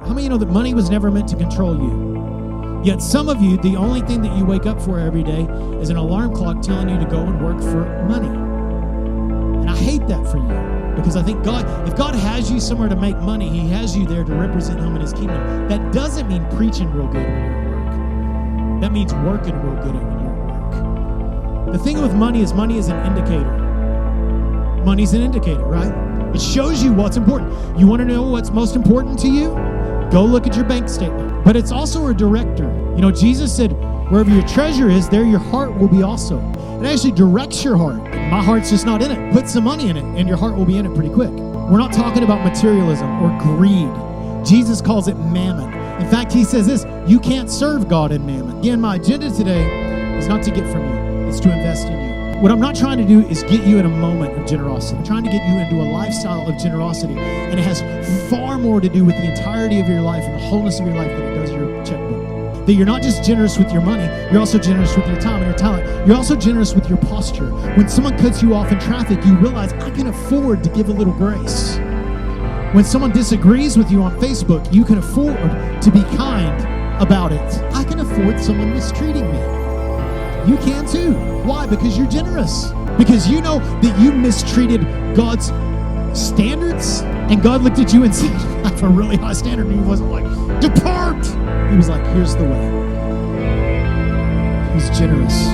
How many of you know that money was never meant to control you? Yet some of you, the only thing that you wake up for every day is an alarm clock telling you to go and work for money. And I hate that for you, because I think if God has you somewhere to make money, he has you there to represent him in his kingdom. That doesn't mean preaching real good when you're at work. That means working real good when you're at work. The thing with money is an indicator. Money's an indicator, right? It shows you what's important. You want to know what's most important to you? Go look at your bank statement. But it's also a director. You know, Jesus said, wherever your treasure is, there your heart will be also. It actually directs your heart. My heart's just not in it. Put some money in it, and your heart will be in it pretty quick. We're not talking about materialism or greed. Jesus calls it mammon. In fact, he says this, you can't serve God in mammon. Again, my agenda today is not to get from you. It's to invest in you. What I'm not trying to do is get you in a moment of generosity. I'm trying to get you into a lifestyle of generosity. And it has far more to do with the entirety of your life and the wholeness of your life than it does your checkbook. That you're not just generous with your money, you're also generous with your time and your talent. You're also generous with your posture. When someone cuts you off in traffic, you realize, I can afford to give a little grace. When someone disagrees with you on Facebook, you can afford to be kind about it. I can afford someone mistreating me. You can too. Why? Because you're generous. Because you know that you mistreated God's standards, and God looked at you and said, I have a really high standard. And he wasn't like, depart. He was like, here's the way. He's generous.